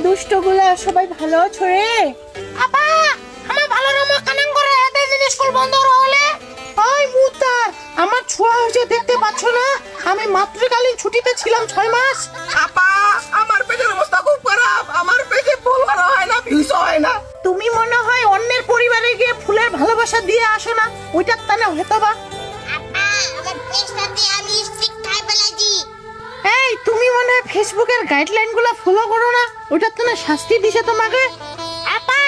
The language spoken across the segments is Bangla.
দুষ্টগুলা সবাই ভালো আছো রে? আপা আমার ভালো নাম কানাং করে এতে যদি স্কুল বন্ধ হলে ওই মুতা, আমার ছোঁয়া হয়েছে দেখতে পাচ্ছ না? আমি মাতৃকালীন ছুটিতে ছিলাম 6 মাস। আপা আমার পেটের অবস্থা খুব খারাপ, আমার পেটে ফুল ভরা হয় না, পিস হয় না। তুমি মনে হয় অন্যের পরিবারে গিয়ে ফুলের ভালোবাসা দিয়ে আসো না, ওইটার টানে হয়তো বা। আপা আমার পেছটাতে আমি স্টিক খাই ফেলেছি। এই তুমি মনে হয় ফেসবুকের গাইডলাইনগুলো ফলো করো না, ওইটার টানে শাস্তি দিছে তোমাকে। আপা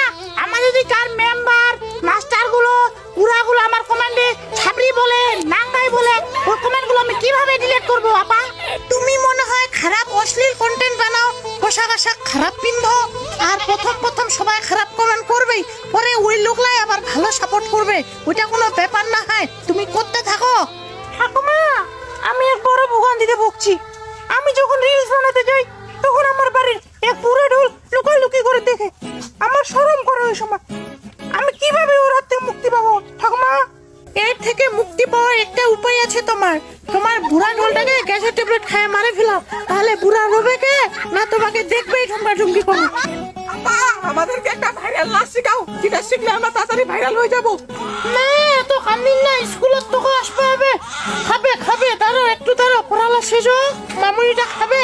আমার যদি কার মেম্বার মাস্টারগুলো পুরাগুলো আমার কমান্ডে ছাবড়ি বলে নাঙ্গাই বলে ওই কমেন্টগুলো আমি কিভাবে ডিলিট করব আপা? তুমি মনে হয় খারাপ অশ্লীল কন্টেন্ট বানাও, পোশাক আশাক খারাপ পিন্ধো, আর প্রথম সবাই খারাপ কমেন্ট করবেই, পরে ওই লোকলাই আবার ভালো সাপোর্ট করবে। ওইটা কোনো ব্যাপার না, হয় তুমি করতে থাকো। ঠাকুমা আমি এক বড় ভোগান দিতে ভুগছি। আমি যখন রিলস বানাতে যাই তখন আমার বাড়ির এক বুড়ো ঢোল লুকালুকি করে দেখে আমার শরম করে ওই সময়। আমি কিভাবে ওর হাত থেকে মুক্তি পাবো ঠাকুমা? এর থেকে মুক্তি পাওয়ার একটা উপায় আছে তোমার। তোমার বুড়া ঢোলটাকে গ্যাসের ট্যাবলেট খায় মারে ফেলাও, তাহলে বুড়া রবে কে না তোমাকে দেখবেই ঠুমকা ঠুমকি করবে। আপা আমাদেরকে একটা ভাইরাল নাচ শেখাও, যেটা শিখলে আমরা তাড়াতাড়ি ভাইরাল হয়ে যাব। না এত কান্দিন না, স্কুলের তোকে আসতে হবে। খাবে দাঁড়ো একটু, দাঁড়ো পড়ালা শেষ হোক, মামুনিটা খাবে।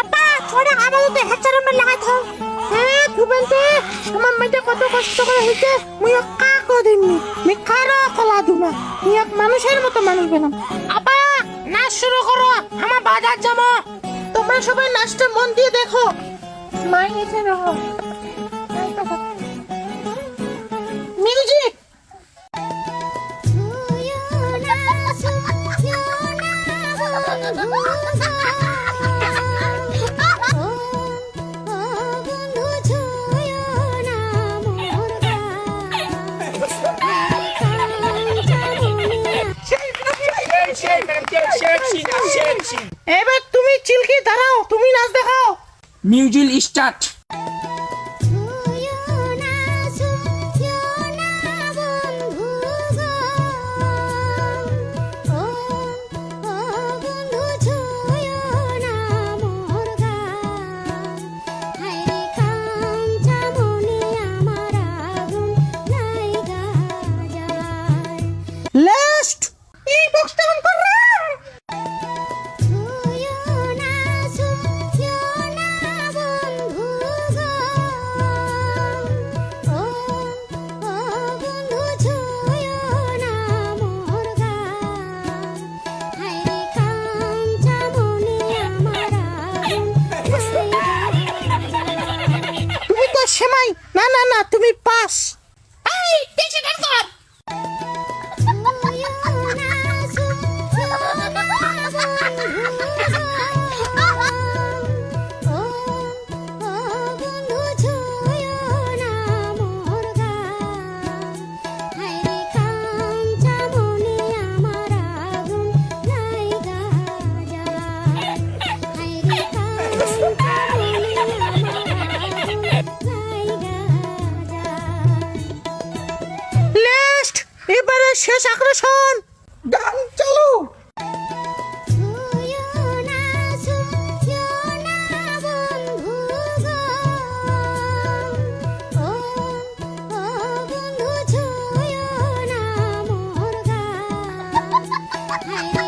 আপা ছোড়া আমাদের হেডচার আমরা লাগাই থাও। হ্যাঁ তুবেনতে আমার মেয়েটা কত কষ্ট করে হয়েছে, মুই কাকো দিননি, মুই কারো কলা দুনা, মুই এক মানুষের মতো মানুষ বেনাম। আপা নাচ শুরু করো, আমার বাজার যাবো। তোমরা সবাই নাচটা মন দিয়ে দেখো। মাই এসে রহ মিউজিক। এবার তুমি চিলকি দাঁড়াও, তুমি নাচ দেখাও। Music start. লাস্ট এই বক্সটা অন কর রে। তুমি তো সেমাই, না না না তুমি পাস। এই পিছে ডান কর। লাস্ট এবারে শেষ আকর্ষণ, গান চালু। Hey